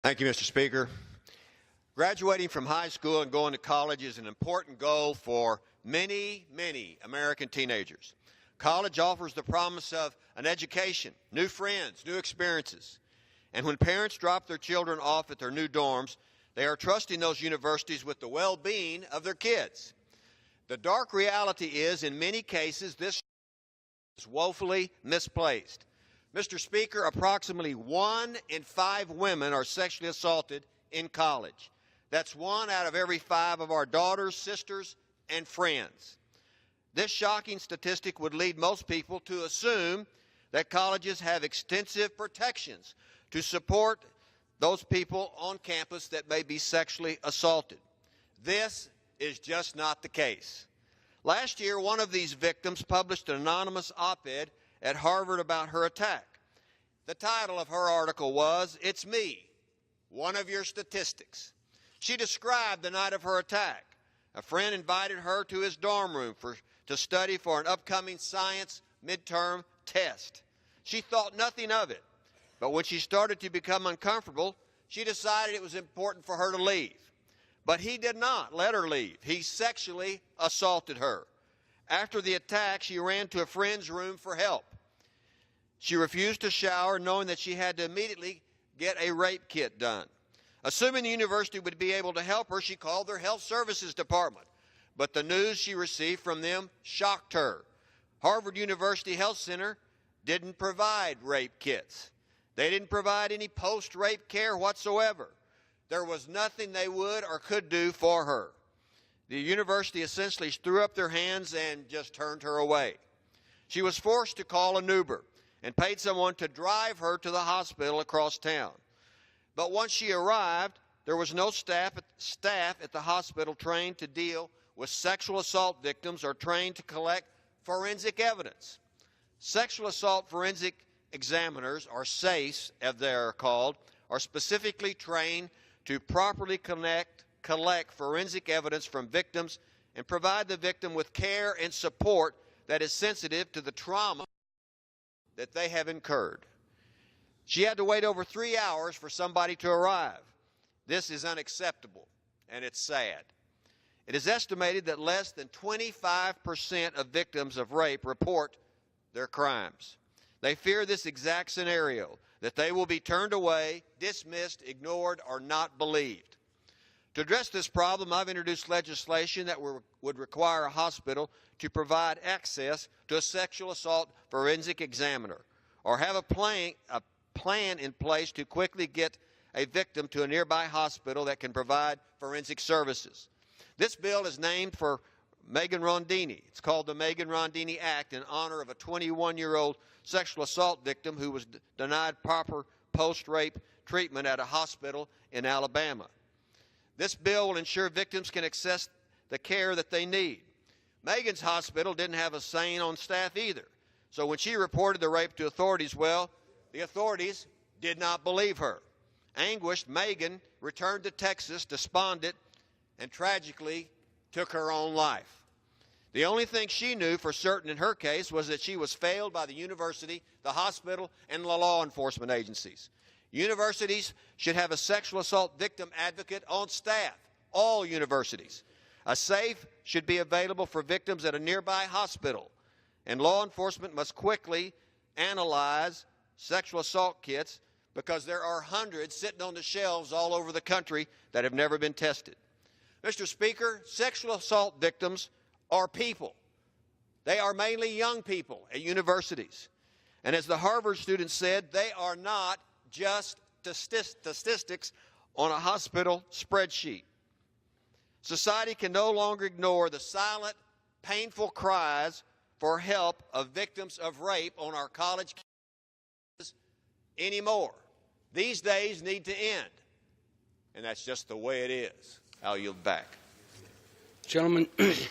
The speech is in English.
Thank you, Mr. Speaker. Graduating from high school and going to college is an important goal for many, many American teenagers. College offers the promise of an education, new friends, new experiences. And when parents drop their children off at their new dorms, they are trusting those universities with the well-being of their kids. The dark reality is, in many cases, this is woefully misplaced. Mr. Speaker, approximately 1 in 5 women are sexually assaulted in college. That's 1 out of every 5 of our daughters, sisters, and friends. This shocking statistic would lead most people to assume that colleges have extensive protections to support those people on campus that may be sexually assaulted. This is just not the case. Last year, one of these victims published an anonymous op-ed at Harvard about her attack. The title of her article was, "It's Me, One of Your Statistics." She described the night of her attack. A friend invited her to his dorm room to study for an upcoming science midterm test. She thought nothing of it, but when she started to become uncomfortable, she decided it was important for her to leave. But he did not let her leave. He sexually assaulted her. After the attack, she ran to a friend's room for help. She refused to shower, knowing that she had to immediately get a rape kit done. Assuming the university would be able to help her, she called their health services department. But the news she received from them shocked her. Harvard University Health Center didn't provide rape kits. They didn't provide any post-rape care whatsoever. There was nothing they would or could do for her. The university essentially threw up their hands and just turned her away. She was forced to call an Uber and paid someone to drive her to the hospital across town. But once she arrived, there was no staff at the hospital trained to deal with sexual assault victims or trained to collect forensic evidence. Sexual assault forensic examiners, or SAFEs as they are called, are specifically trained to properly collect forensic evidence from victims and provide the victim with care and support that is sensitive to the trauma that they have incurred. She had to wait over 3 hours for somebody to arrive. This is unacceptable, and it's sad. It is estimated that less than 25% of victims of rape report their crimes. They fear this exact scenario, that they will be turned away, dismissed, ignored, or not believed. To address this problem, I've introduced legislation that would require a hospital to provide access to a sexual assault forensic examiner, or have a plan in place to quickly get a victim to a nearby hospital that can provide forensic services. This bill is named for Megan Rondini. It's called the Megan Rondini Act in honor of a 21-year-old sexual assault victim who was denied proper post-rape treatment at a hospital in Alabama. This bill will ensure victims can access the care that they need. Megan's hospital didn't have a SANE on staff either. So when she reported the rape to authorities, well, the authorities did not believe her. Anguished, Megan returned to Texas despondent and tragically took her own life. The only thing she knew for certain in her case was that she was failed by the university, the hospital, and the law enforcement agencies. Universities should have a sexual assault victim advocate on staff, all universities. A SAFE should be available for victims at a nearby hospital, and law enforcement must quickly analyze sexual assault kits because there are hundreds sitting on the shelves all over the country that have never been tested. Mr. Speaker, sexual assault victims are people. They are mainly young people at universities. And as the Harvard student said, they are not just statistics on a hospital spreadsheet. Society can no longer ignore the silent, painful cries for help of victims of rape on our college campuses anymore. These days need to end. And that's just the way it is. I'll yield back. Gentlemen.